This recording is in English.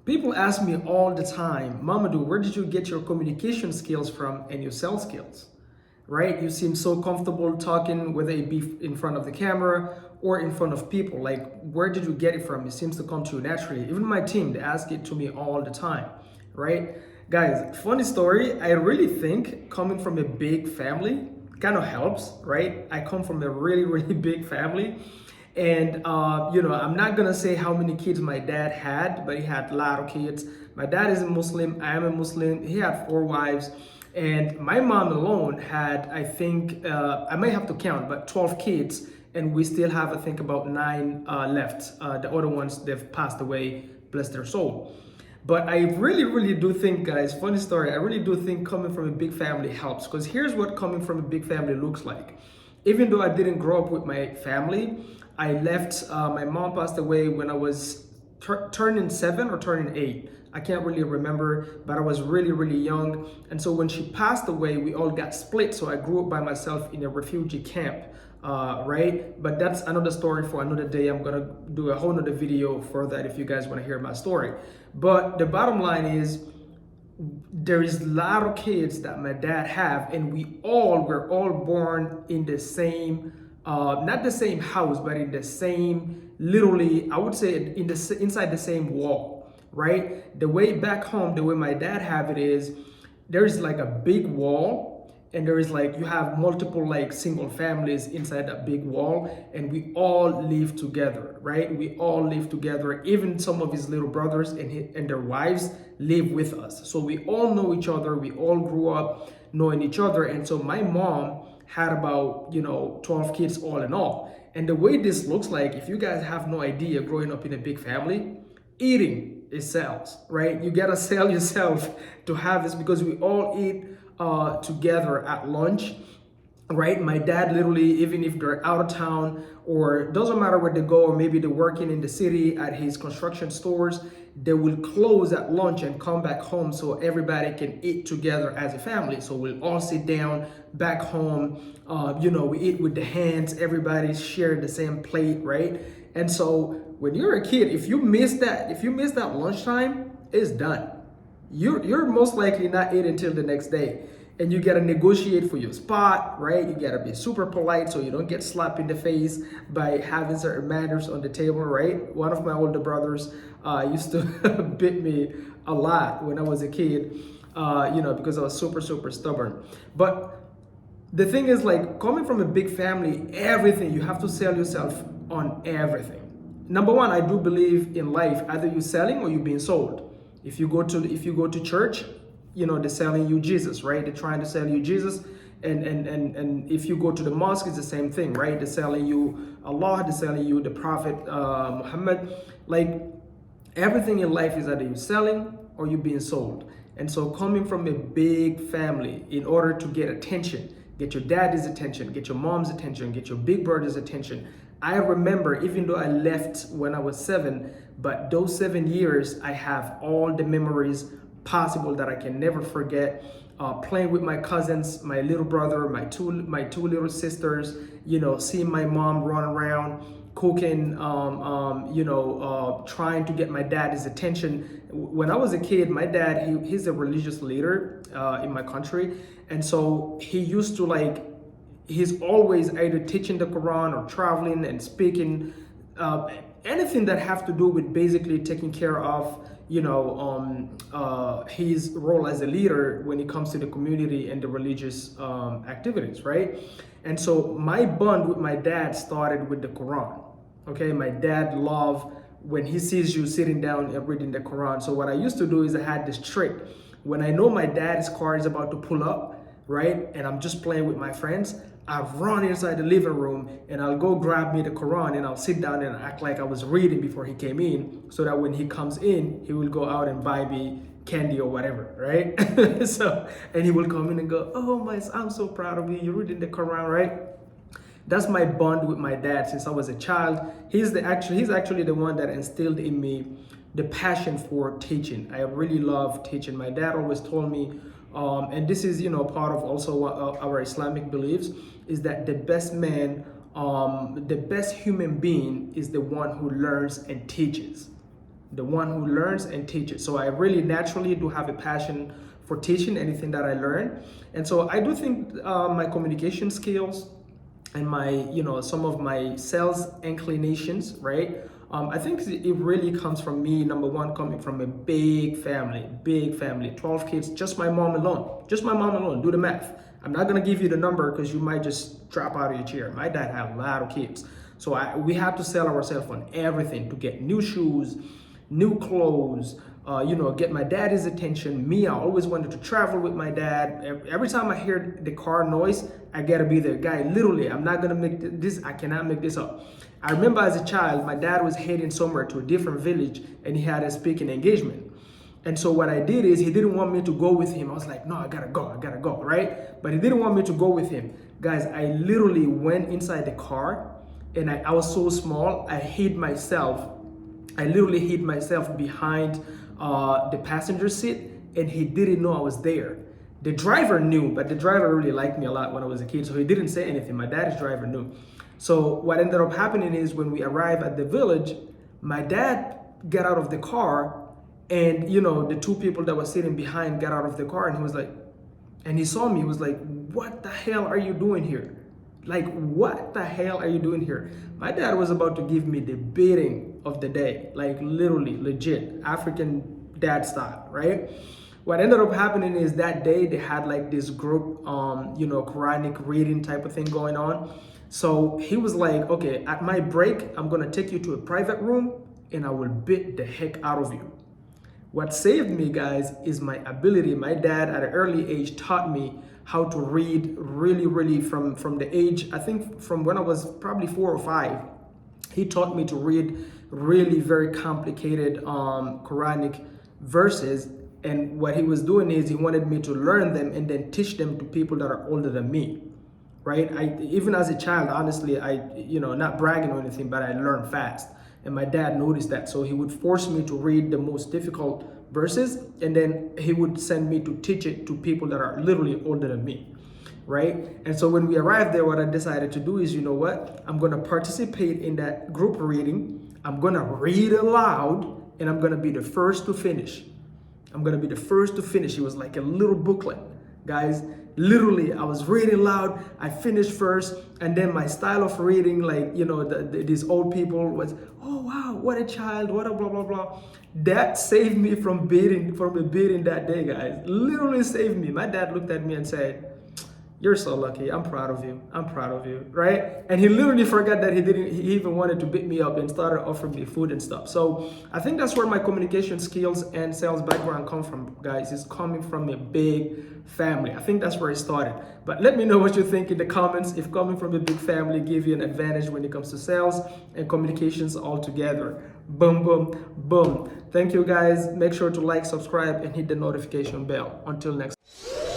People ask me all the time, Mamadou, where did you get your communication skills from and your sales skills? Right? You seem so comfortable talking, whether it be in front of the camera or in front of people. Like, where did you get it from? It seems to come to you naturally. Even my team, they ask it to me all the time, right? Guys, funny story, I really think coming from a big family kind of helps, right? I come from a really, really big family. And, I'm not going to say how many kids my dad had, but he had a lot of kids. My dad is a Muslim. I am a Muslim. He had 4 wives. And my mom alone had, I think, I might have to count, but 12 kids. And we still have, I think, about 9 left. The other ones, they've passed away, bless their soul. But I really, really do think, guys, funny story, I really do think coming from a big family helps. Because here's what coming from a big family looks like. Even though I didn't grow up with my family, I left, my mom passed away when I was turning 7 or turning 8. I can't really remember, but I was really, really young. And so when she passed away, we all got split. So I grew up by myself in a refugee camp, right? But that's another story for another day. I'm gonna do a whole nother video for that if you guys wanna hear my story. But the bottom line is, there is a lot of kids that my dad have, and we're all born in the same, not the same house, but in the same, literally, I would say inside the same wall, right? The way back home, the way my dad have it is, there's like a big wall, and there is like, you have multiple like single families inside that big wall, and we all live together, right? We all live together. Even some of his little brothers and their wives live with us. So we all know each other. We all grew up knowing each other. And so my mom had about, 12 kids all in all. And the way this looks like, if you guys have no idea growing up in a big family, eating is sales, right? You gotta sell yourself to have this, because we all eat together at lunch, right? My dad literally, even if they're out of town or doesn't matter where they go, or maybe they're working in the city at his construction stores, they will close at lunch and come back home so everybody can eat together as a family. So we'll all sit down back home, we eat with the hands, everybody share the same plate, right? And so when you're a kid, if you miss that lunchtime, it's done. You're most likely not eating until the next day. And you gotta negotiate for your spot, right? You gotta be super polite so you don't get slapped in the face by having certain manners on the table, right? One of my older brothers used to beat me a lot when I was a kid, because I was super, super stubborn. But the thing is, like, coming from a big family, everything, you have to sell yourself on everything. Number one, I do believe in life, either you're selling or you're being sold. If you go to church, they're selling you Jesus, right? They're trying to sell you Jesus. And if you go to the mosque, it's the same thing, right? They're selling you Allah, they're selling you the Prophet Muhammad. Like, everything in life is either you're selling or you're being sold. And so coming from a big family, in order to get attention, get your daddy's attention, get your mom's attention, get your big brother's attention. I remember, even though I left when I was 7, but those 7 years, I have all the memories possible that I can never forget. Playing with my cousins, my little brother, my two little sisters, seeing my mom run around, cooking, trying to get my dad's attention. When I was a kid, my dad, he's a religious leader in my country. And so he used to he's always either teaching the Quran or traveling and speaking, anything that have to do with basically taking care of, his role as a leader when it comes to the community and the religious activities, right? And so my bond with my dad started with the Quran. Okay, my dad loved when he sees you sitting down and reading the Quran. So what I used to do is I had this trick. When I know my dad's car is about to pull up, right, and I'm just playing with my friends, I run inside the living room and I'll go grab me the Quran and I'll sit down and act like I was reading before he came in, so that when he comes in, he will go out and buy me candy or whatever, right? And he will come in and go, oh I'm so proud of you, you're reading the Quran, right? That's my bond with my dad since I was a child. He's actually the one that instilled in me the passion for teaching. I really love teaching. My dad always told me, and this is, part of also our Islamic beliefs, is that the best man, the best human being is the one who learns and teaches. the one who learns and teaches. So I really naturally do have a passion for teaching anything that I learn. And so I do think my communication skills and my, some of my sales inclinations, right? I think it really comes from me, number one, coming from a big family, 12 kids, just my mom alone, do the math. I'm not gonna give you the number because you might just drop out of your chair. My dad had a lot of kids. So we had to sell ourselves on everything to get new shoes, new clothes, get my dad's attention. Me, I always wanted to travel with my dad. Every time I hear the car noise, I gotta be there. Guy, literally, I'm not gonna make this, I cannot make this up. I remember as a child, my dad was heading somewhere to a different village and he had a speaking engagement. And so what I did is he didn't want me to go with him. I was like, no, I gotta go, right? But he didn't want me to go with him. Guys, I literally went inside the car and I was so small, I literally hid myself behind the passenger seat, and he didn't know I was there. The driver knew, but the driver really liked me a lot when I was a kid, so he didn't say anything. My dad's driver knew. So what ended up happening is when we arrived at the village, my dad got out of the car, and the two people that were sitting behind got out of the car, and he was like, and he saw me, he was like, what the hell are you doing here? Like, what the hell are you doing here? My dad was about to give me the beating of the day, like literally, legit, African dad style, right? What ended up happening is that day they had like this group, Quranic reading type of thing going on. So he was like, okay, at my break, I'm gonna take you to a private room and I will beat the heck out of you. What saved me, guys, is my ability. My dad at an early age taught me how to read really from the age, I think from when I was probably 4 or 5. He taught me to read really very complicated Quranic verses. And what he was doing is he wanted me to learn them and then teach them to people that are older than me, right? Even as a child, honestly, not bragging or anything, but I learned fast. And my dad noticed that. So he would force me to read the most difficult verses, and then he would send me to teach it to people that are literally older than me, right? And so when we arrived there, what I decided to do is, you know what? I'm going to participate in that group reading. I'm going to read aloud, and I'm going to be the first to finish. It was like a little booklet, guys. Literally, I was reading loud. I finished first, and then my style of reading, like these old people was, oh wow, what a child, what a blah blah blah. That saved me from a beating that day, guys. Literally saved me. My dad looked at me and said, "You're so lucky. I'm proud of you." Right? And he literally forgot that he even wanted to beat me up and started offering me food and stuff. So I think that's where my communication skills and sales background come from, guys. It's coming from a big family. I think that's where it started. But let me know what you think in the comments. If coming from a big family give you an advantage when it comes to sales and communications altogether. Boom, boom, boom. Thank you, guys. Make sure to like, subscribe, and hit the notification bell. Until next time.